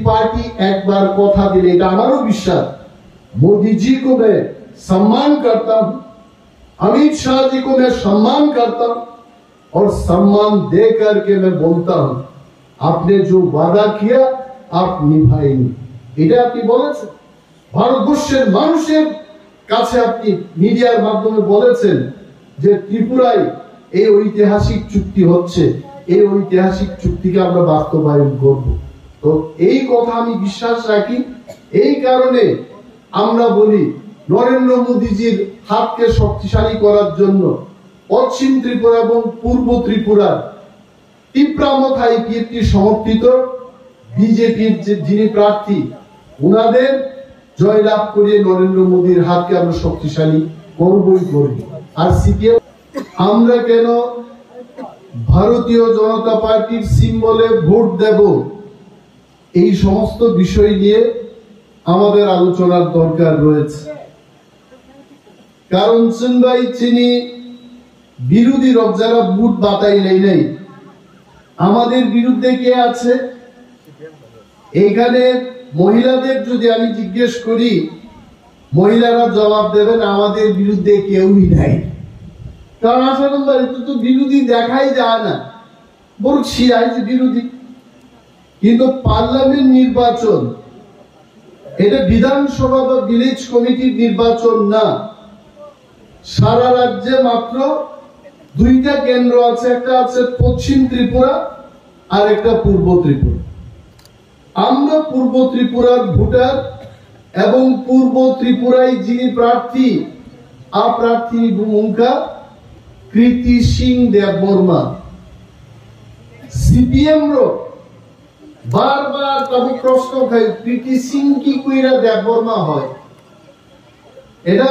Party एक बार कथा दिले हमारो विश्वास मोदी जी को मैं सम्मान करता हूं, अमित शाह जी को मैं सम्मान करता हूं और सम्मान दे करके मैं बोलता हूं आपने जो वादा किया आप निभाएंगे। এটা আপনি বলেছেন ভারতবর্ষের মানুষের কাছে, আপনি মিডিয়ার মাধ্যমে বলেছেন যে ত্রিপুরায় এই ঐতিহাসিক চুক্তি হচ্ছে, এই ঐতিহাসিক চুক্তিকে আমরা বাস্তবায়ন করব। তো এই কথা আমি বিশ্বাস রাখি। এই কারণে আমরা বলি নরেন্দ্র মোদীজির হাতকে শক্তিশালী করার জন্য পশ্চিম ত্রিপুরা এবং পূর্ব ত্রিপুরার তীব্রামথায় কীর্তি সমর্থিত বিজেপির যিনি প্রার্থী উনাদের জয়লাভ করিয়ে নরেন্দ্র মোদীর হাতকে আমরা শক্তিশালী করবই করব। আর সিপিএম আমরা কেন ভারতীয় জনতা পার্টির সিম্বলে ভোট দেব, এই সমস্ত বিষয় নিয়ে আমাদের আলোচনার দরকার রয়েছে। কারণ চিনবাই চিনি বিরোধী যারা বুট বাতাইলেই নেই, আমাদের বিরুদ্ধে কে আছে? এখানে মহিলাদের যদি আমি জিজ্ঞেস করি, মহিলারা জবাব দেবেন আমাদের বিরুদ্ধে কেউই নাই। কারণ আসলে তো বিরোধী দেখাই যায় না, বড় ছিয়াই যে বিরোধী। কিন্তু পার্লামেন্ট নির্বাচন এটা বিধানসভা বা ভিলেজ কমিটির নির্বাচন না। সারা রাজ্যে মাত্র দুইটা কেন্দ্র আছে, একটা আছে পশ্চিম ত্রিপুরা আর একটা পূর্ব ত্রিপুরা। আমরা পূর্ব ত্রিপুরার ভোটার এবং পূর্ব ত্রিপুরায় যিনি প্রার্থী আপ্রার্থী ভূমিকা কৃতি সিং দেববর্মা, সিপিএম বারবার তবে প্রশ্ন খাই কৃতি সিং কি কইরা দেববর্মা হয়। এটা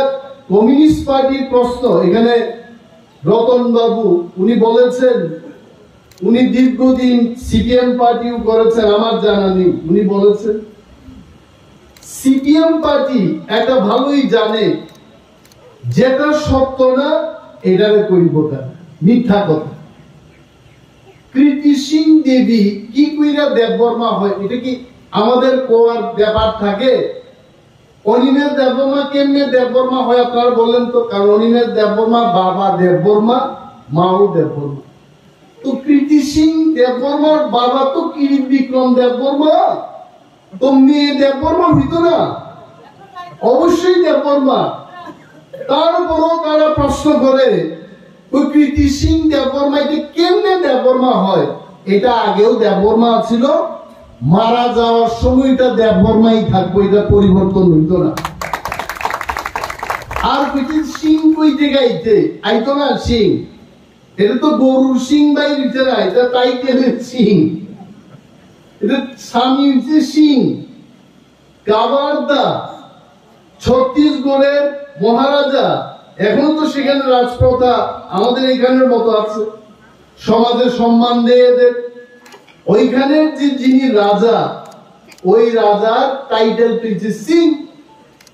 কমিউনিস্ট পার্টির প্রশ্ন। এখানে রতন বাবু উনি বলেছেন উনি দীর্ঘদিন সিপিএম পার্টিও করেছেন, আমার জানা নেই। উনি বলেছেন সিপিএম পার্টি একটা ভালোই জানে যেটা সত্য না এটারে কইব না, মিথ্যা কথা। কৃতি সিং দেবী কি কইরা দেববর্মা হয়, এটা কি আমাদের কোয়ার ব্যাপার থাকে? অনিমেষ দেববর্মা কেমনে দেববর্মা হয় আপনারা বললেন তো? কারণ অনিমেষ দেববর্মা বাবা দেববর্মা, মাও দেববর্মা। তো কৃতি সিং দেববর্মার বাবা তো কিরিট বিক্রম দেববর্মা, তো মেয়ে দেববর্মা হইতো না? অবশ্যই দেববর্মা। তারপরও তারা প্রশ্ন করে ওই কৃতি সিং দেববর্মা কেমনে দেববর্মা হয়? এটা আগেও দেববর্মা ছিল, মারা যাওয়ার সময় এটা দেববর্মাই থাকবো, এটা পরিবর্তন হইতো না। আর কৃতি সিং কই জায়গাইতে আইতো না সিং, এটা তো গরুর সিং বাই দিতে না, এটা টাইটেলের সিং, এটা স্বামী হচ্ছে সিং। কাবারদা ছত্তিশগড়ের মহারাজা, এখন তো সেখানে রাজপ্রথা আমাদের এখানের মতো আছে, সমাজে সম্মান দেয় এদের। ওইখানের যে যিনি রাজা, ওই রাজার টাইটেল পেয়েছে সিং।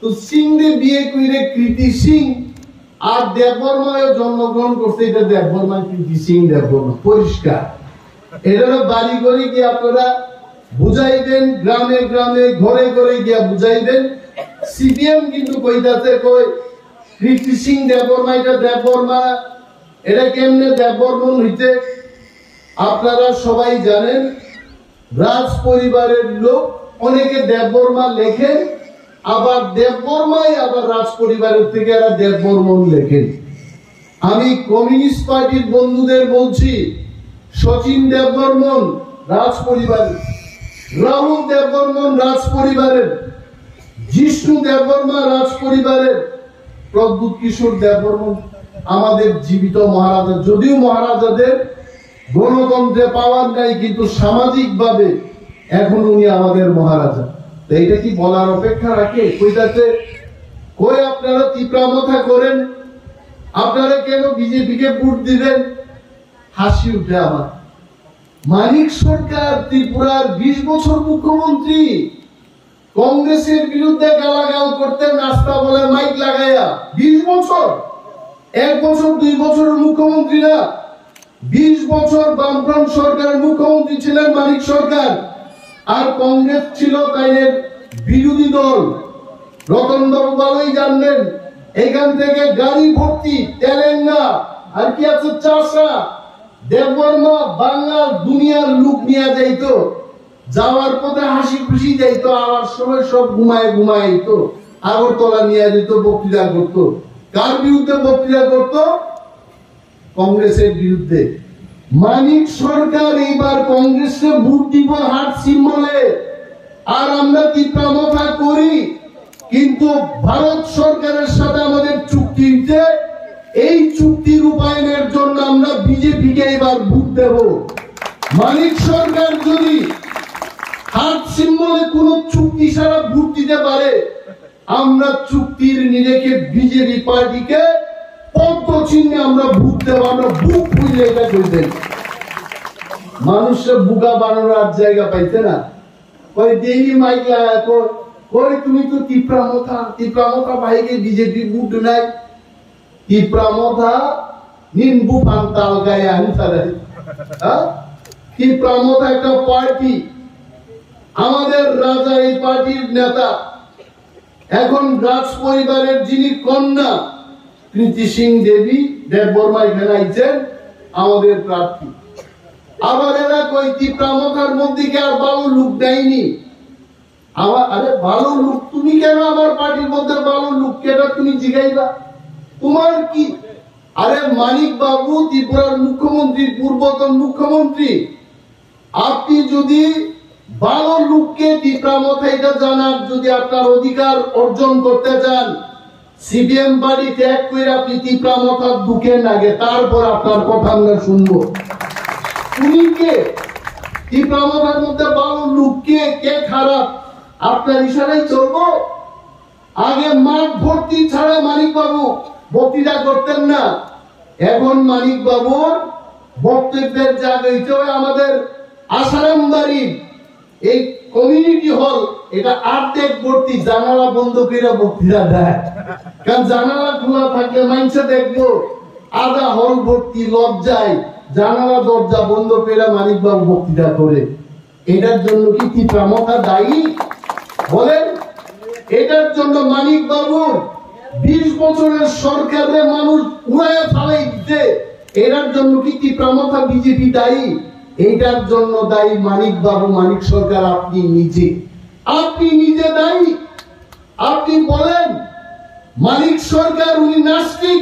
তো সিং রে বিয়ে কইরে কৃতি সিং, আর দেববর্মায় জন্মগ্রহণ করতে, এটা দেববর্মা কৃতি সিং দেববর্মা পরিষ্কার। এটা বাড়ি ঘরে গিয়ে আপনারা বুঝাইবেন, গ্রামে গ্রামে ঘরে ঘরে গিয়া বুঝাইবেন। সিপিএম কিন্তু কইতাছে কই কৃতি সিং দেববর্মা, এটা দেববর্মা, এটা কেমনে দেববর্মন হইতে? আপনারা সবাই জানেন রাজ পরিবারের লোক অনেকে দেববর্মা লেখেন, আবার দেববর্মাই আবার রাজ পরিবারের থেকে এরা দেববর্মন লেখেন। আমি কমিউনিস্ট পার্টির বন্ধুদের বলছি শচীন দেববর্মন রাজ পরিবারের, রাহুল দেববর্মন রাজ পরিবারের, জিষ্ণু দেববর্মা রাজ পরিবারের, প্রদ্যুৎ কিশোর দেববর্মন আমাদের জীবিত মহারাজা। যদিও মহারাজাদের গণতন্ত্রে পাওয়ার নাই, কিন্তু সামাজিক ভাবে এখন উনি আমাদের মহারাজা। তো এটা কি বলার অপেক্ষা রাখে? কইতাছে কই আপনারা তীব্রামথা করেন, আপনারা কেন বিজেপিকে ভোট দিবেন? হাসি উঠে আমার। মানিক সরকার ত্রিপুরার 20 বছর মুখ্যমন্ত্রী, কংগ্রেসের বিরুদ্ধে গালাগাল করতেন রাস্তা বলে মাইক লাগাইয়া। 20 বছর, 1 বছর 2 বছরের মুখ্যমন্ত্রী না, 20 বছর বামফ্রন্ট সরকারের মুখ্যমন্ত্রী ছিলেন মানিক সরকার। আর কংগ্রেস ছিল তাইদের বিরোধী দল। রতন বাবু ভালোই জানলেন, এখান থেকে গাড়ি ভর্তি তেলেঙ্গা আর কি আছে চাষা দেববর্মা বাংলার দুনিয়ার লোক নিয়ে যাইতো, যাওয়ার পথে হাসি খুশি যাইতো, আবার সময় সব ঘুমাইতো, আগরতলা নিয়ে যেত, বক্তৃতা করতো। কার বিরুদ্ধে বক্তৃতা করতো? কংগ্রেসের বিরুদ্ধে। মানিক সরকার এইবার কংগ্রেসকে ভোট দিব হাত সিম্বলে, আর আমরা তীব্রমতা করি, কিন্তু ভারত সরকারের সাথে আমাদের চুক্তি হয়েছে, এই চুক্তি রূপায়ণের জন্য আমরা বিজেপিকে এবার ভোট দেব। মানিক সরকার যদি হাত সিম্বলে কোন চুক্তি ছাড়া ভোট দিতে পারে, আমরা চুক্তির নিরেখে বিজেপি পার্টিকে পদ্ম চিহ্নে আমরা ভোট দেব। আমরা বুক খুঁজলে এটা করতেন। মানুষের বুকা বানানোর আর জায়গা পাইছে না। কই ডেইলি মাইক লাগা কই তুমি তো তীব্রমতা ভাইকে বিজেপি ভোট নাই। তীব্রমতা নিম্বু পান্তাল গায়ে আনসারে। তীব্রমতা একটা পার্টি, আমাদের রাজা এই পার্টির নেতা। এখন রাজ পরিবারের যিনি কন্যা প্রীতি সিং দেবী দেববর্মা এখানে আইছেন আমাদের প্রার্থী। আবার এরা কই তীব্রমতার মধ্যে কি আর ভালো লোক দেয়নি? আরে ভালো লোক তুমি কেন আমার পার্টির মধ্যে ভালো লোক কেটা তুমি জিগাইবা? তোমার কি? আরে মানিক বাবু ত্রিপুরার মুখ্যমন্ত্রী, পূর্বতন মুখ্যমন্ত্রী, আপনি যদি ভালো লোককে তীব্রমতা এটা জানার যদি আপনার অধিকার অর্জন করতে চান, সিপিএম পার্টি ত্যাগ করে আপনি তীব্রমতার ঢুকেন আগে, তারপর আপনার কথা আমরা শুনবো। তুমি কে? তীব্রমতার মধ্যে ভালো লোক কে খারাপ? আপনার ইশারায় চলবো? আগে মাঠ ভর্তি ছাড়া মানিক বাবু বক্তৃতা করতেন না। এখন মানিক বাবুর বক্তব্যের জায়গা হইতে আমাদের আসারাম বাড়ির এই কমিউনিটি হল, এটা অর্ধেক ভর্তি, জানালা বন্ধ করে বক্তৃতা দেয়। কারণ জানালা খোলা থাকলে মানুষে দেখবো, আধা হল ভর্তি, লজ্জায় জানালা দরজা বন্ধ করে মানিক বাবু বক্তৃতা করে। এটার জন্য কি তীব্রমতা দায়ী? বলেন, এটার জন্য মানিক বাবু 20 বছরের সরকারের মানুষ উড়ায় ফালাই দিতে, এটার জন্য কি তীব্রমতা বিজেপি দায়ী? এইটার জন্য দায়ী মানিক বাবু, মানিক সরকার, আপনি নিজে দায়ী। আপনি বলেন মানিক সরকার উনি নাস্তিক।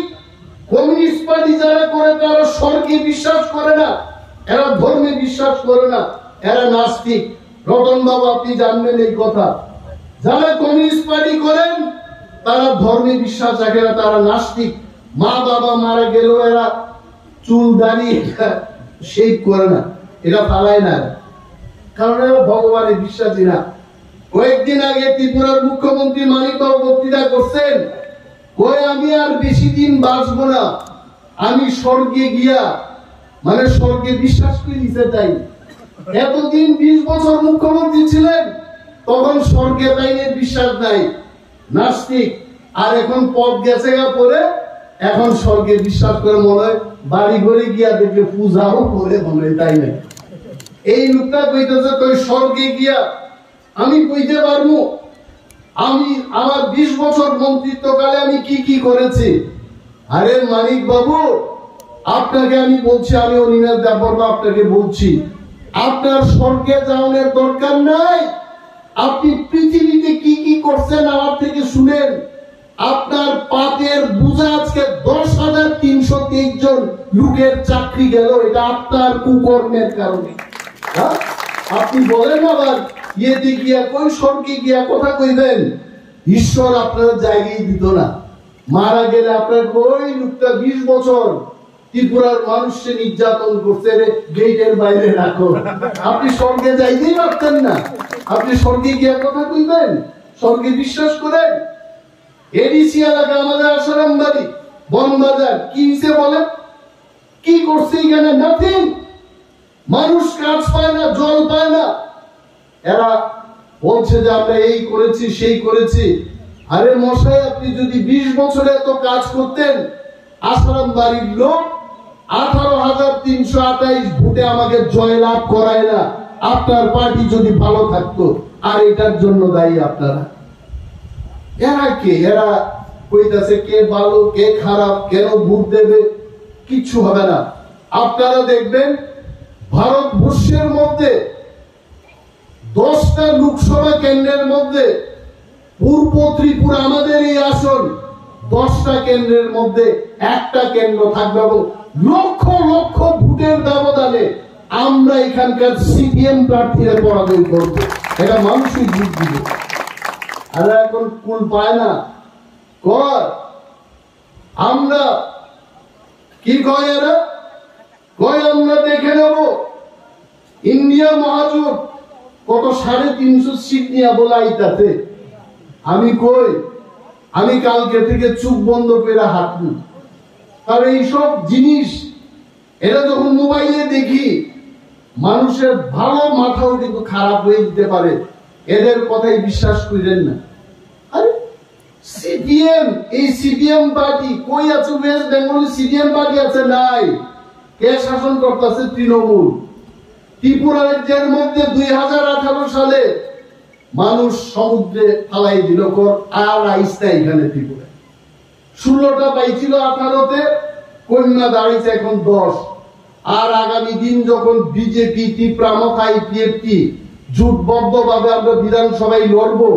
কমিউনিস্ট পার্টি যারা করে তারা স্বর্গে বিশ্বাস করে না, এরা ধর্মে বিশ্বাস করে না, এরা নাস্তিক। রতন বাবু আপনি জানবেন এই কথা। যারা কমিউনিস্ট পার্টি করেন তারা ধর্মে বিশ্বাস রাখে না, তারা নাস্তিক। মা বাবা মারা গেল এরা চুল দাড়ি শেভ করে না, এটা ফালায় না, কারণ এরা ভগবানের বিশ্বাসী না। কয়েকদিন আগে ত্রিপুরার মুখ্যমন্ত্রী মানিক বাবু বক্তৃতা করছেন, কই আমি আর বেশি দিন বাঁচবো না, আমি স্বর্গে গিয়া মানে স্বর্গে বিশ্বাস করে নিতে চাই। এতদিন 20 বছর মুখ্যমন্ত্রী ছিলেন, তখন স্বর্গে তাইলে বিশ্বাস নাই, নাস্তিক। আর এখন পথ গেছে গা পরে এখন স্বর্গে বিশ্বাস করে মনে হয়, বাড়ি ঘরে গিয়া দেখলে পূজাও করে মনে হয়, তাই না? এই লোকটা কইতেছে তুই স্বর্গে গিয়া আমি কইতে পারবো আমি আমার 20 বছর মন্ত্রিত্বকালে আমি কি করেছি। আরে মানিক বাবু, আপনাকে আমি বলছি, আমি অনিমেষ দেববর্মা আপনাকে বলছি, আপনার স্বর্গে যাওয়ার দরকার নাই। আপনি পৃথিবীতে কি করছেন আমার থেকে শুনেন। আপনার পাপের বোঝা আজকে 10,323 জন লোকের চাকরি গেল, এটা আপনার কুকর্মের কারণে। আপনি বলেন আবার ইয়েতে গিয়া কই স্বর্গে গিয়া কথা কইবেন, ঈশ্বর আপনার জায়গায় দিত না। মারা গেলে আপনার ওই লোকটা 20 বছর ত্রিপুরার মানুষকে নির্যাতন করছে, গেটের বাইরে রাখো, আপনি স্বর্গে যাইতেই পারতেন না। আপনি স্বর্গে গিয়া কথা কইবেন, স্বর্গে বিশ্বাস করেন। এডিসি এলাকা আমাদের আসারাম বাড়ি বনবাজার কি হিসেবে বলেন, কি করছে এখানে? নাথিং। মানুষ কাজ পায় না, জল পায় না, এরা বলছে যে আমরা এই করেছি সেই করেছি। আরে মশাই, আপনি যদি 20 বছরে এত কাজ করতেন, আসারাম বাড়ির লোক 18,328 ভোটে আমাকে জয়লাভ করায় না, আপনার পার্টি যদি ভালো থাকতো, আর এটার জন্য দায়ী আপনারা। এরা কে? এরা কইতাছে কে ভালো কে খারাপ, কেন ভোট দেবে, কিচ্ছু হবে না। আপনারা দেখবেন ভারতবর্ষের মধ্যে 10টা লোকসভা কেন্দ্রের মধ্যে পূর্ব ত্রিপুরা আমাদের এই আসন 10টা কেন্দ্রের মধ্যে একটা কেন্দ্র থাকবে এবং লক্ষ লক্ষ ভোটের ব্যবধানে আমরা এখানকার সিপিএম প্রার্থীরা পরাজয় করব। এটা মানুষই ভোট দিবে। আর এখন কুল পায় না, কর আমরা কি কয় এরা, কয় আমরা দেখে নেব ইন্ডিয়া মহাজোট কত 350 সিট নিয়ে বলে আইতাতে। আমি কই আমি কালকে থেকে চুপ বন্ধ করে হাঁটবো। তবে এইসব জিনিস এটা যখন মোবাইলে দেখি মানুষের ভালো মাথাও কিন্তু খারাপ হয়ে যেতে পারে। এদের কথাই বিশ্বাস করেন না। আরে সিপিএম, এই সিপিএম পার্টি কই আছে? ওয়েস্ট বেঙ্গলে সিপিএম পার্টি আছে নাই? কে শাসন করতেছে? তৃণমূল। ত্রিপুরা রাজ্যের মধ্যে 2018 সালে মানুষ সমুদ্রে ফালাই দিল কর, আর আইসটা এখানে ত্রিপুরা 16টা পাইছিল 18তে, কন্যা দাঁড়িয়েছে এখন 10। আর আগামী দিন যখন বিজেপি ত্রিপ্রামক আইপিএফটি জোটবদ্ধ ভাবে আমরা বিধানসভায় লড়বো,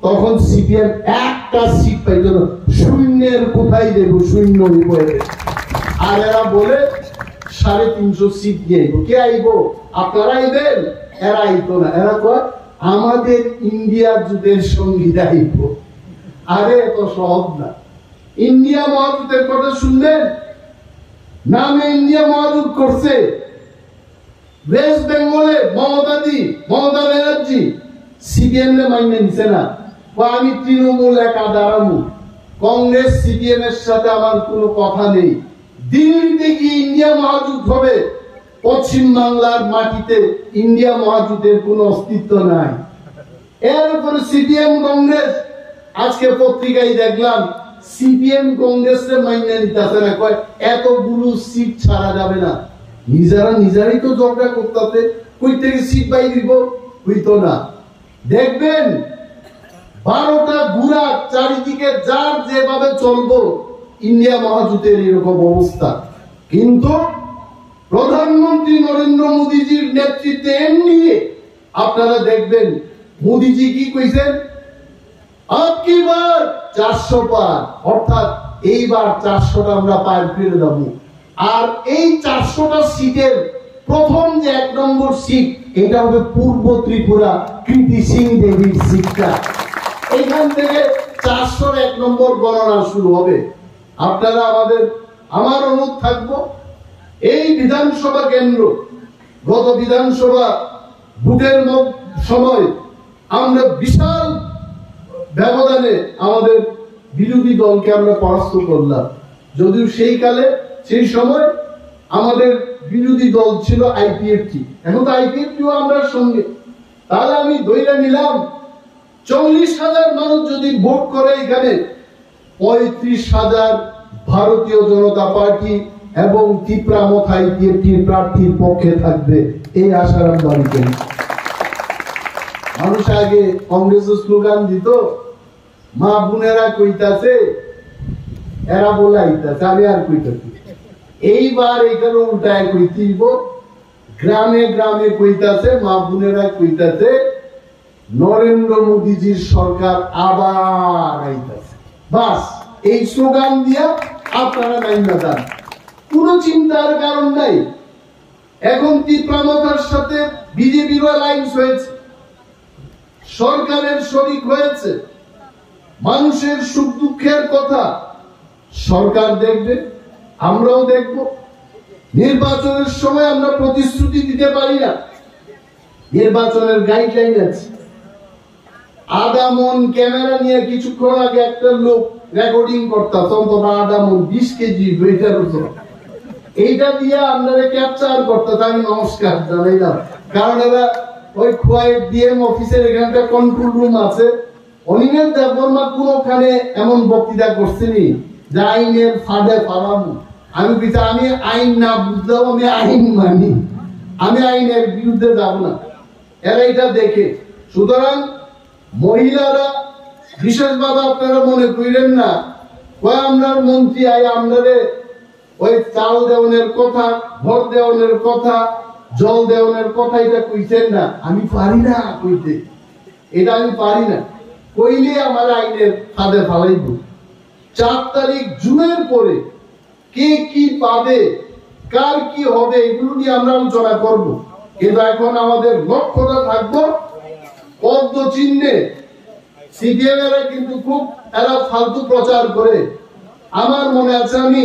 তখন সিপিএম একটা সিট পাইত না। শূন্যের কোথায় দেব? শূন্য হয়ে। আর এরা বলে 350 সিট দিয়ে আইব। কে আইব? আপনারা আইবেন? এরা আইতো না। এরা কয় আমাদের ইন্ডিয়া জোটের সঙ্গী আইব। আরে এত সহজ না। ইন্ডিয়া মহাজোটের কথা শুনলেন? নামে ইন্ডিয়া মহাজোট করছে ওয়েস্ট বেঙ্গলে মমতা ব্যানার্জি, সিপিএম রে মাইনে নিছে না। আমি তৃণমূল একা দাঁড়াবো, কংগ্রেস সিপিএম এর সাথে আমার কোনো কথা নেই। দিল্লিতে কি ইন্ডিয়া মহাজোট হবে? পশ্চিম বাংলার মাটিতে ইন্ডিয়া মহাজোটের কোনো অস্তিত্ব নাই। এর উপরে সিপিএম কংগ্রেস, আজকে পত্রিকায় দেখলাম সিপিএম কংগ্রেসে মাইনে নিতেছে না, কয় এতগুলো সিট ছাড়া যাবে না। নিজেরাই তো ঝগড়া করতে, কই থেকে সিট পাই দিব? হইতো না। দেখবেন 12টা গুড়া চারিদিকে যার যেভাবে চলবো, ইন্ডিয়া মহাজোটের এরকম অবস্থা। কিন্তু প্রধানমন্ত্রী নরেন্দ্র মোদীজির নেতৃত্বে এনডিএ, আপনারা দেখবেন মোদীজি কি কইছেন? আপকি বার 400 পার, অর্থাৎ এইবার 400টা আমরা পার করে দেব। আর এই 400টা সিটের প্রথম যে 1 নম্বর সিট, এটা হবে পূর্ব ত্রিপুরা কৃতি সিং দেবীর সিটটা। এখান থেকে 401 নম্বর গণনা শুরু হবে। আপনারা আমার অনুরোধ থাকবো, এই বিধানসভা কেন্দ্র গত বিধানসভা ভোটের সময় আমরা বিশাল ব্যবধানে আমাদের বিরোধী দলকে আমরা পরাস্ত করলাম। যদিও সেই সময় আমাদের বিরোধী দল ছিল আইপিএফটি, এখন তো আইপিএফটিও আমরা সঙ্গে। তাহলে আমি ধরে নিলাম 40,000 মানুষ যদি ভোট করে, এখানে 35,000 ভারতীয় জনতা পার্টি এবং ত্রিপ্রামক আইপিএফটির প্রার্থীর পক্ষে থাকবে, এই আশার আমি করি। মানুষ আগে কংগ্রেসের স্লোগান দিত, মা বোনেরা কইতাছে, এরা বলে আইতাছে, আমি আর কইতাছি। এইবার এখানে উল্টায় কইতিব, গ্রামে গ্রামে কইতাছে, মা বোনেরা কইতাছে নরেন্দ্র মোদীজির সরকার আবার আইতাছে। বাস এই স্লোগান দিয়া আপনারা নাইমা যান, কোনো চিন্তার কারণ নাই। এখন ত্রিপ্রামতার সাথে বিজেপির অ্যালায়েন্স হয়েছে, সরকারের শরিক হয়েছে। মানুষের সুখ দুঃখের কথা সরকার দেখবে, আমরাও দেখব। নির্বাচনের সময় আমরা প্রতিশ্রুতি দিতে পারি না, নির্বাচনের গাইডলাইন আছে। আধা মন ক্যামেরা নিয়ে কিছুক্ষণ আগে একটা লোক রেকর্ডিং করতাম, আধা মন 20 কেজি ওয়েটার উপর, এইটা দিয়ে আপনারা ক্যাপচার করতে, আমি নমস্কার জানাইলাম। কারণ এরা ওই খোয়াইট ডিএম অফিসের এখানটা কন্ট্রোল রুম আছে, অনিমেষ দেববর্মা কোনখানে এমন বক্তৃতা করছেনি যে আইনের ফাঁদে পালাবো। আমি আইন না বুঝলেও আমি আইন মানি, আমি আইনের বিরুদ্ধে যাব না। এরা এটা দেখে। সুতরাং মহিলারা বিশেষভাবে আপনারা মনে করিলেন না আমরা মন্ত্রী আই আমাদের ওই চাল দেওয়ানের কথা, ভোট দেওয়ানের কথা, জল দেওয়ানের কথা এটা কইছেন না। আমি পারি না কইতে, এটা আমি পারি না কইলে আমার আইনের ফাঁদে ফালাইব। 4 তারিখ জুনের পরে কে কি পাবে, কার কি হবে, এগুলো নিয়ে আমরা আলোচনা করব। কিন্তু এখন আমাদের লক্ষ্যটা থাকবো পদ্ম চিহ্নে। সিপিএম এরা কিন্তু খুব এরা ফালতু প্রচার করে। আমার মনে আছে আমি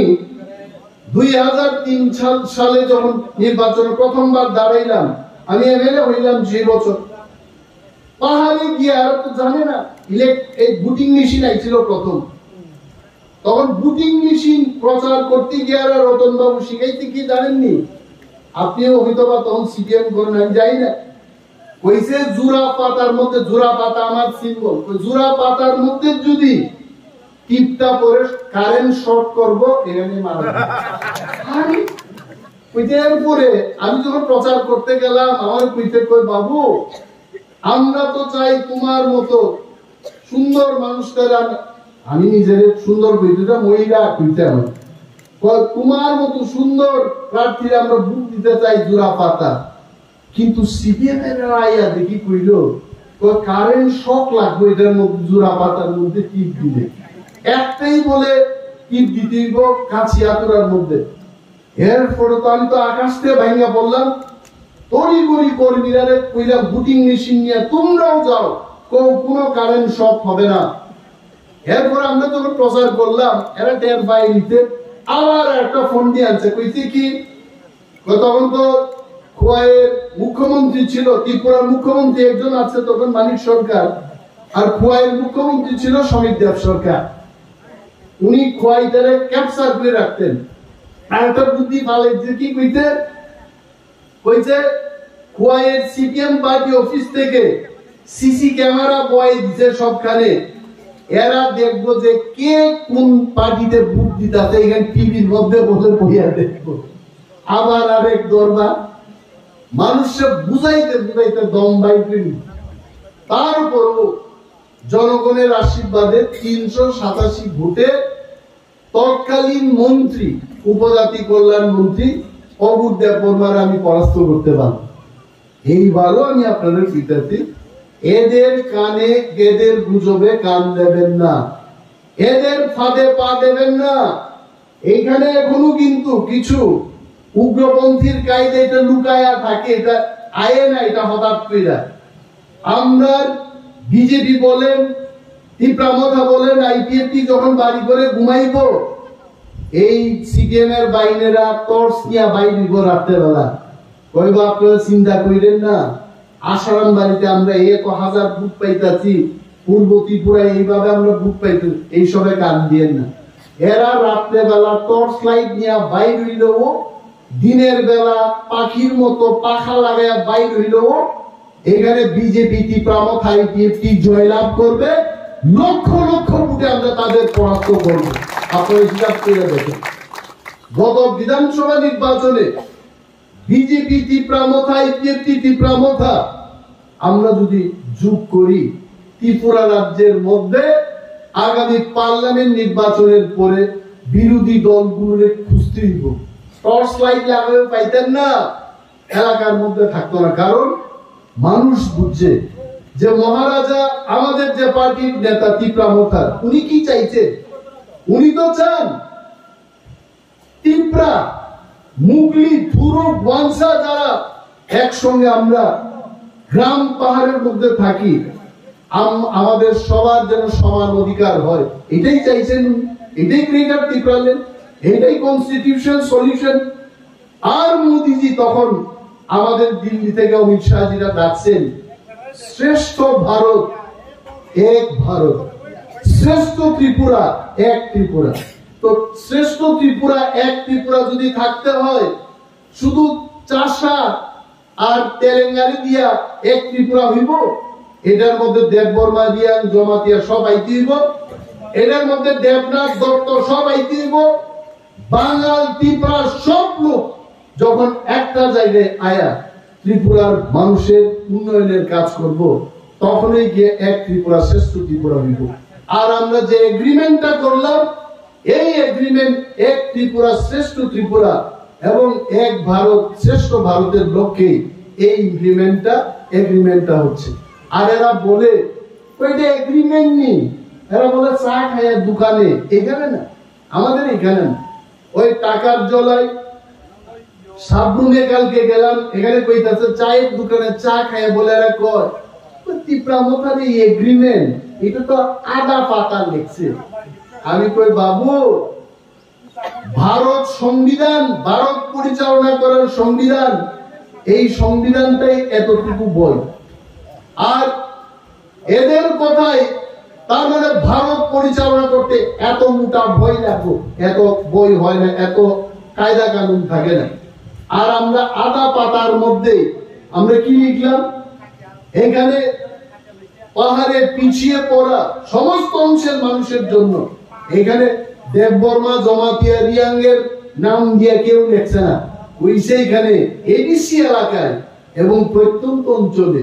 2003 সালে যখন নির্বাচনে প্রথমবার দাঁড়াইলাম, আমি এমএলএ হইলাম 6 বছর। পাহাড়ে গিয়ে আর তো জানে না এই বুটিং মেশিন আইছিল প্রথম, তখন বুটিং মেশিন প্রচার করতে গিয়ে আর রতন বাবু শিখাইতে কি জানেননি? আপনিও হয়তো বা তখন সিপিএম করেন, আমি যাই না। কইছে জোড়া পাতার মধ্যে, জোড়া পাতা আমার সিম্বল, জোড়া পাতার মধ্যে যদি টিপটা পরে কারেন্ট শর্ট করব এখানে মারা যাবে। ওইটার পরে আমি যখন প্রচার করতে গেলাম, আমার কইতে কই বাবু আমরা তো চাই তোমার মতো সুন্দর মানুষদের। আমি নিজের সুন্দর কইতে, মহিলা কইতে আমার তোমার মতো সুন্দর প্রার্থীরা আমরা ভোট দিতে চাই জোড়া পাতা। কিন্তু সিপিএম এর আইয়া দেখি কইল কারেন্ট শক লাগবে এটার মধ্যে, জোড়া পাতার মধ্যে টিপ দিলে। একটাই বলে টিপ দিতে কাছি আতুরার মধ্যে। এরপরে তো আমি তো আকাশ থেকে ভাঙা বললাম, তড়ি গড়ি কর্মীরা কইলাম বুটিং মেশিন নিয়ে তোমরাও যাও, কোনো কারেন্ট শক হবে না। এরপর আমরা যখন প্রচার করলাম, এরা টের পাই নিতে আবার একটা ফোন দিয়ে আনছে, কইছে কি তখন তো খোয়াইয়ের মুখ্যমন্ত্রী ছিল, ত্রিপুরার মুখ্যমন্ত্রী একজন আছে তখন মানিক সরকার, আর খোয়াইয়ের মুখ্যমন্ত্রী ছিল সমীর দেব সরকার। উনি খোয়াইটারে ক্যাপচার করে রাখতেন। আর একটা বুদ্ধি ভালো কি কইতে কইছে, খোয়াইয়ের সিপিএম পার্টি অফিস থেকে সিসি ক্যামেরা বয় দিছে সবখানে। এরা দেখবো যে কে কোন পার্টিতে ভোট দিতে, এখানে টিভির মধ্যে বসে বইয়া দেখবো। আবার আরেক দরবার মানুষকে বুঝাইতে বুঝাইতে দম বাইতে। তারপরও জনগণের আশীর্বাদে 387 ভোটে তৎকালীন মন্ত্রী, উপজাতি কল্যাণ মন্ত্রী অবুর দেব বর্মার আমি পরাস্ত করতে পারলাম। এইবারও আমি আপনাদের কৃতজ্ঞ। এদের কানে, এদের গুজবে কান দেবেন না, এদের ফাঁদে পা দেবেন না। এইখানে এখনো কিন্তু কিছু উগ্রপন্থীর কায়দা এটা লুকায়া থাকে, এটা আয়ে না, এটা হঠাৎ কইরা। আমরা বিজেপি বলেন, টিপ্রামথা বলেন, আইপিএফটি যখন বাড়ি করে ঘুমাইব, এই সিপিএম এর বাইনেরা টর্চ নিয়ে বাইরে রাত্রেবেলা কইব আপনারা চিন্তা করিলেন না, আসারাম বাড়িতে আমরা 1000 ভোট পাইতাছি, পূর্ব ত্রিপুরায় এইভাবে আমরা ভোট পাইতে, এইসবে কান দিয়েন না। এরা রাত্রেবেলা টর্চ লাইট নিয়ে বাইর হইলেও, দিনের বেলা পাখির মতো পাখা লাগাইয়া বাইর হইলেও এখানে বিজেপি ত্রিপ্রামথা আইপিএফটি জয়লাভ করবে। লক্ষ লক্ষ ভোটে আমরা তাদের পরাস্ত করব। আপনারা হিসাব করে দেখেন, গত বিধানসভা নির্বাচনে বিজেপি ত্রিপ্রামথা আইপিএফটি ত্রিপ্রামথা আমরা যদি যোগ করি, ত্রিপুরা রাজ্যের মধ্যে আগামী পার্লামেন্ট নির্বাচনের পরে বিরোধী দলগুলোর খুঁজতে দিব। টর্চ লাইট লাগাবে পাইতেন না, এলাকার মধ্যে থাকতো না। কারণ মানুষ বুঝছে যে মহারাজা আমাদের যে পার্টির নেতা ত্রিপ্রামথা, উনি কি চাইছে? উনি তো চান ত্রিপুরা, মুগলি, ধুরু, ওয়াংসা যারা একসঙ্গে আমরা গ্রাম পাহাড়ের মধ্যে থাকি, আমাদের সবার যেন সমান অধিকার হয়, এটাই চাইছেন। এটাই গ্রেটার ত্রিপুরাল্যান্ড, এটাই কনস্টিটিউশন সলিউশন। আর মোদিজি তখন আমাদের দিল্লি থেকে অমিত শাহজিরা ডাকছেন শ্রেষ্ঠ ভারত, এক ভারত, শ্রেষ্ঠ ত্রিপুরা, এক ত্রিপুরা। তো শ্রেষ্ঠ ত্রিপুরা, এক ত্রিপুরা যদি থাকতে হয়, শুধু চাষা আর তেলেঙ্গানা দিয়া এক ত্রিপুরা হইব? এটার মধ্যে দেববর্মা দিয়া, জমাতিয়া সব আইতে হইব। এটার মধ্যে দেবনাথ দত্ত সব আইতে হইব। বাঙাল ত্রিপুরা সব লোক যখন একটা জায়গায় আয়া ত্রিপুরার মানুষের উন্নয়নের কাজ করব, তখনই গিয়ে এক ত্রিপুরা শ্রেষ্ঠ ত্রিপুরা হইব। আর আমরা যে এগ্রিমেন্টটা করলাম, এই এগ্রিমেন্ট এক ত্রিপুরা শ্রেষ্ঠ ত্রিপুরা এবং এক ভারত শ্রেষ্ঠ ভারতের লক্ষ্যে এই এগ্রিমেন্টটা হচ্ছে। আর এরা বলে ওইটা এগ্রিমেন্ট নেই, এরা বলে চা খায় দোকানে, এখানে না, আমাদের এখানে না। ওই টাকার জলায় সাবরুমে কালকে গেলাম, এখানে কইতাছে চায়ের দোকানে চা খায় বলে এরা কয় ত্রিপুরা মতার এই এগ্রিমেন্ট, এটা তো আদা পাতা লিখছে। আমি কই বাবু, ভারত সংবিধান, ভারত পরিচালনা করার সংবিধান, এই সংবিধানটাই এতটুকু বই। আর এদের কথায় তার মানে ভারত পরিচালনা করতে এত মোটা বই লাগবে, এত বই হয় না, এত কায়দা কানুন থাকে না। আর আমরা আদা পাতার মধ্যে আমরা কি লিখলাম, এখানে পাহাড়ে পিছিয়ে পড়া সমস্ত অংশের মানুষের জন্য, এখানে দেববর্মা জমাতিয়া রিয়াঙ্গের নাম দিয়ে কেউ লেখছে না, ওই সেইখানে এডিসি এলাকায় এবং প্রত্যন্ত অঞ্চলে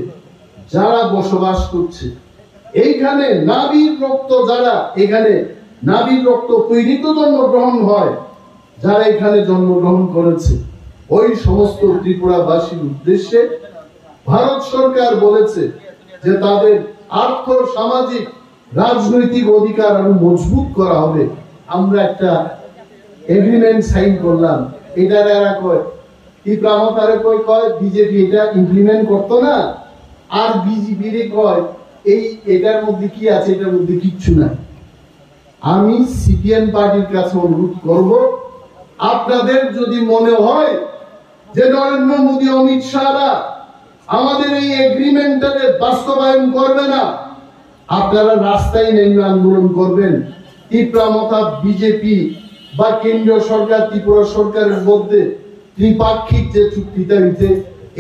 যারা বসবাস করছে, এইখানে নাভির রক্ত যারা, এখানে নাভির রক্ত পীড়িত জন্মগ্রহণ হয়, যারা এখানে জন্মগ্রহণ করেছে, ওই সমস্ত ত্রিপুরাবাসীর উদ্দেশ্যে ভারত সরকার বলেছে যে তাদের আর্থ সামাজিক রাজনৈতিক অধিকার আরো মজবুত করা হবে। আমরা একটা এগ্রিমেন্ট সাইন করলাম, এটার এরা কয় ত্রিপুরা মতারে কয় বিজেপি এটা ইমপ্লিমেন্ট করতো না, আর বিজেপির কয় এই এটার মধ্যে কি আছে, এটার মধ্যে কিচ্ছু নাই। আমি সিপিএম পার্টির কাছে অনুরোধ করব, আপনাদের যদি মনে হয় যে নরেন্দ্র মোদী অমিত শাহরা আমাদের এই এগ্রিমেন্টটাকে বাস্তবায়ন করবে না, আপনারা রাস্তায় নেমে আন্দোলন করবেন। ত্রিপুরা মতা বিজেপি বা কেন্দ্রীয় সরকার ত্রিপুরা সরকারের মধ্যে ত্রিপাক্ষিক যে চুক্তিটা হইছে,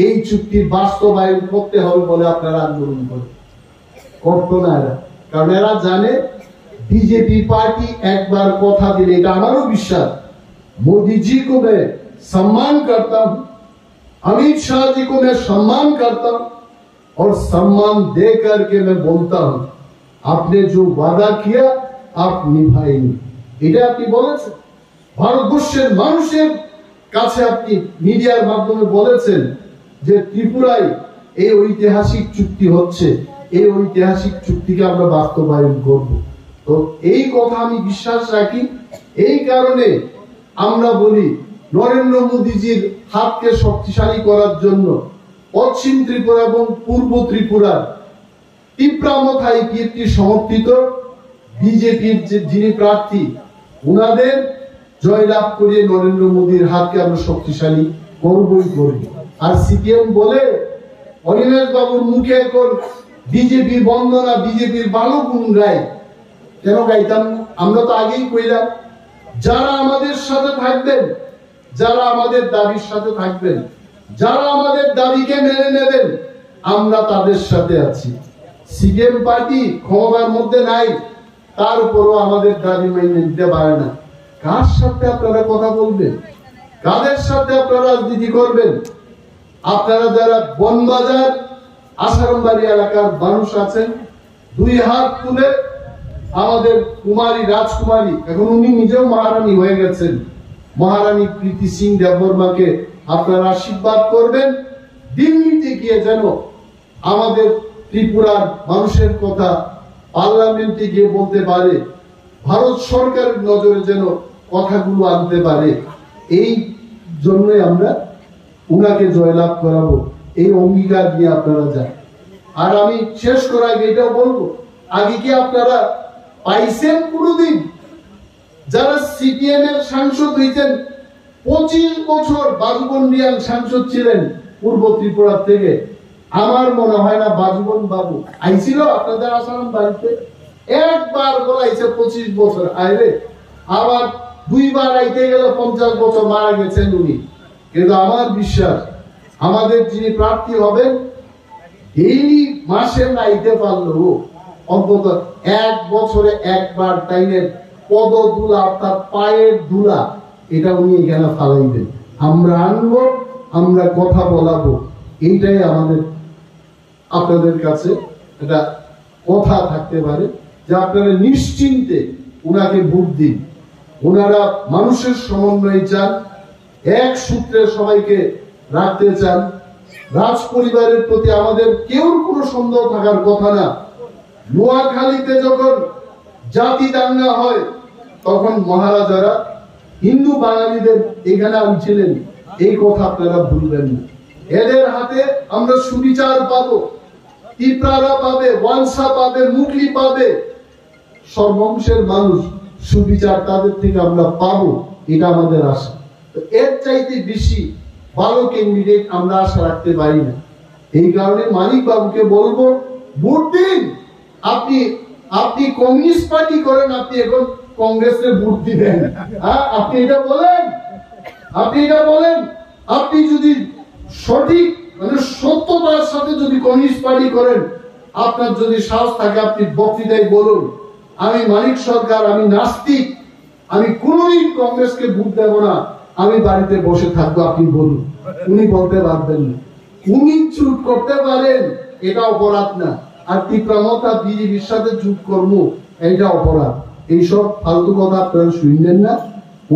এই চুক্তির বাস্তবায়ন করতে হবে বলে আপনারা আন্দোলন করেন। করতো না এরা, কারণ এরা জানে बीजेपी पार्टी एक बार কথা দিলে, এটা আমারও বিশ্বাস, मोदी जी को मैं सम्मान करता हूं, अमित शाह जी को मैं सम्मान करता हूं और सम्मान दे करके मैं बोलता हूं आपने जो वादा किया आप निभाएंगे। এটা আপনি বলেছেন ভারতবর্ষের মানুষের কাছে, আপনি মিডিয়ার মাধ্যমে বলেছেন যে ত্রিপুরায় এই ঐতিহাসিক চুক্তি হচ্ছে, এই ঐতিহাসিক চুক্তিকে আমরা বাস্তবায়ন করব। তো এই কথা আমি বিশ্বাস রাখি। এই কারণে আমরা বলি নরেন্দ্র মোদীজির হাতকে শক্তিশালী করার জন্য পশ্চিম ত্রিপুরা এবং পূর্ব ত্রিপুরার তীব্রামথায় কীর্তি সমর্থিত বিজেপির যিনি প্রার্থী, উনাদের জয়লাভ করে নরেন্দ্র মোদীর হাতকে আমরা শক্তিশালী করবই করব। আর সিপিএম বলে অনিমেষ বাবুর মুখে এখন বিজেপির বন্দনা, বিজেপির ভালো গুণ গায়, কেন গাইতাম? আমরা তো আগেই কইলাম যারা আমাদের সাথে থাকবেন, যারা আমাদের দাবির সাথে থাকবেন, যারা আমাদের দাবিকে মেনে নেবেন, আমরা তাদের সাথে আছি। সিপিএম পার্টি ক্ষমতার মধ্যে নাই, তার উপরও আমাদের দাবি মেনে নিতে পারে না। কার সাথে আপনারা কথা বলবেন? কাদের সাথে আপনারা রাজনীতি করবেন? আপনারা যারা বনবাজার আসারামবাড়ি এলাকার মানুষ আছেন, দুই হাত তুলে আমাদের কুমারী রাজকুমারী, এখন উনি নিজেও মহারানী হয়ে গেছেন, মহারানী প্রীতি সিং দেববর্মাকে আপনারা আশীর্বাদ করবেন। দিল্লিতে গিয়ে যেন আমাদের ত্রিপুরার মানুষের কথা পার্লামেন্টে গিয়ে বলতে পারে, ভারত সরকারের নজরে যেন কথাগুলো আনতে পারে। এই জন্যই আমরা উনাকে জয়লাভ করাবো, এই অঙ্গীকার নিয়ে আপনারা যান। আর আমি শেষ করার আগে এটাও বলবো, আগে কি আপনারা পাইছেন কোনদিন যারা সিপিএম এর সাংসদ হয়েছেন? 25 বছর বাজুবন রিয়াং সাংসদ ছিলেন পূর্ব ত্রিপুরা থেকে। আমার মনে হয় না বাজুবন বাবু আইছিল আপনাদের আসারাম বাড়িতে, একবার বলাইছে 25 বছর আইরে, আবার দুইবার আইতে গেল 50 বছর মারা গেছেন উনি। কিন্তু আমার বিশ্বাস আমাদের যিনি প্রার্থী হবেন, ডেইলি মাসে নাইতে পারলো অন্তত এক বছরে একবার তাইনের পদ ধুলা অর্থাৎ পায়ের ধুলা, এটা উনি এখানে ফালাইবেন। আমরা আনবো, আমরা কথা বলাবো। এইটাই আমাদের আপনাদের কাছে একটা কথা থাকতে পারে যে আপনারা নিশ্চিন্তে উনাকে ভোট দিন। ওনারা মানুষের সমন্বয় চান, এক সূত্রে সবাইকে রাখতে চান। রাজ পরিবারের প্রতি আমাদের কেউ কোনো সন্দেহ থাকার কথা না। নোয়াখালীতে যখন জাতি দাঙ্গা হয় তখন মহারাজারা হিন্দু বাঙালিদের এখানে আনছিলেন, এই কথা আপনারা ভুলবেন না। এদের হাতে আমরা সুবিচার পাবো, তিপ্রারা পাবে, ওয়ানসা পাবে, মুগলি পাবে, সর্বংশের মানুষ সুবিচার তাদের থেকে আমরা পাবো, এটা আমাদের আশা। এর চাইতে বেশি ভালো ক্যান্ডিডেট আমরা আশা রাখতে পারি না। এই কারণে মানিক বাবুকে বলবো ভোট দিন। আপনি কমিউনিস্ট পার্টি করেন, আপনি এখন কংগ্রেসের ভোট দিবেন? আপনি এটা বলেন? আপনি যদি সঠিক মানে সত্যতার সাথে যদি কমিউনিস্ট পার্টি করেন, আপনার যদি সাহস থাকে আপনি বক্তৃতায় বলুন আমি মানিক সরকার, আমি নাস্তিক, আমি কোনদিন কংগ্রেসকে ভোট দেব না, আমি বাড়িতে বসে থাকবো, আপনি বলুন। উনি বলতে পারবেন না। উনি চুপ করতে পারেন, এটা অপরাধ না। আর তীব্রমতা বিজেপির সাথে চুপ করবো, এটা অপরাধ। এইসব ফালতু কথা আপনারা শুনলেন না।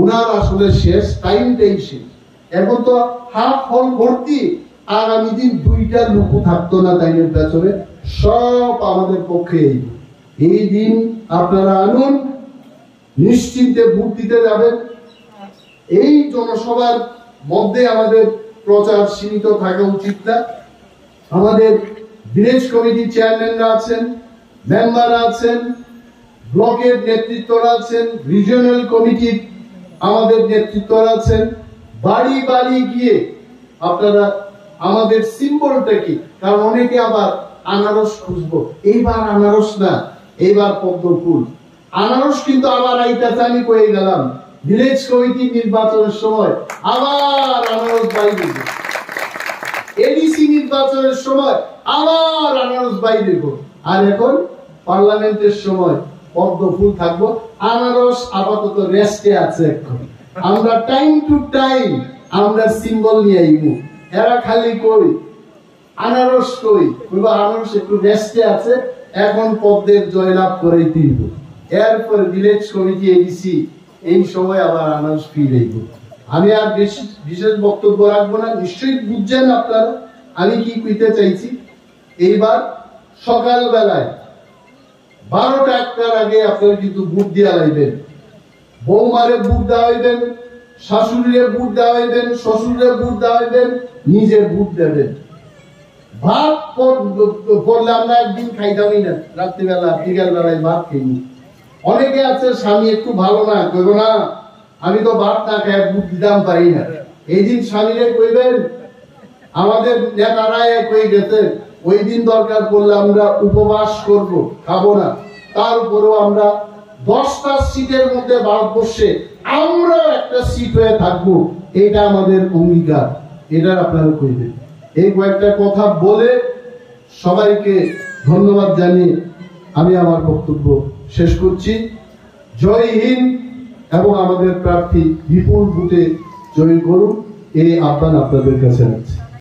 ওনার আসলে শেষ টাইমটাই শেষ। এখন তো হাফ হল ভর্তি, আগামী দিন 2টা লুকু থাকতো না টাইমের পেছনে, সব আমাদের পক্ষে। এই দিন আপনারা আনুন, নিশ্চিন্তে ভোট দিতে যাবেন। এই জনসভার মধ্যে আমাদের প্রচার সীমিত থাকা উচিত না। আমাদের ভিলেজ কমিটি চেয়ারম্যানরা আছেন, মেম্বার আছেন, ব্লকের নেতৃত্বরা আছেন, রিজিওনাল কমিটির আমাদের নেতৃত্বরা আছেন। বাড়ি বাড়ি গিয়ে আপনারা আমাদের সিম্বলটা কি, কারণ অনেকে আবার আনারস খুঁজবো, এইবার আনারস না, এইবার পদ্ম ফুল। আনারস কিন্তু আবার আইতাছে, আমি কয়ে গেলাম ভিলেজ কমিটি নির্বাচনের সময় আবার আনারস বাইরে, এডিসি নির্বাচনের সময় আবার আনারস বাইরে, আর এখন পার্লামেন্টের সময় পদ্ম ফুল থাকবো। আনারস আপাতত রেস্টে আছে। এখন আমরা টাইম টু টাইম আমরা সিম্বল নিয়ে আইব। এরা খালি কই আনারস কই, আনারস একটু রেস্টে আছে, এখন পদ্মের জয়লাভ করেই দিব। এরপর ভিলেজ কমিটি এডিসি এই সময় আবার আনারস ফিরে আইব। আমি আর বিশেষ বক্তব্য রাখবো না। নিশ্চয়ই বুঝছেন আপনারা আমি কি কইতে চাইছি। এইবার সকাল বেলায় 12টা-1টার আগে আপনারা কিন্তু ভোট দিয়া লাইবেন। বৌমারে ভোট দেওয়া হইবেন, শাশুড়িরে ভোট দেওয়া হইবেন, শ্বশুরে ভোট দেওয়া হইবেন, নিজে ভোট দেবেন। ভাত পড়লে আমরা একদিন খাইতামই না, রাত্রিবেলা বিকাল বেলায় ভাত খাইনি। অনেকে আছে স্বামী একটু ভালো না, কইব না আমি তো ভাত না খাই ভোট দিতাম পারি না। এই দিন স্বামীরে কইবেন, আমাদের নেতারা কই গেছে ওই দিন দরকার পড়লে আমরা উপবাস করব, খাবো না। তার উপরেও আমরা 10টা সিটের মধ্যে ভারতবর্ষে আমরা একটা সিট হয়ে থাকবো, এটা আমাদের অঙ্গীকার। এটা আপনারা কইবেন। এই কয়েকটা কথা বলে সবাইকে ধন্যবাদ জানিয়ে আমি আমার বক্তব্য শেষ করছি। জয় হিন্দ এবং আমাদের প্রার্থী বিপুল ভোটে জয়ী করুন, এই আহ্বান আপনাদের কাছে রাখছি।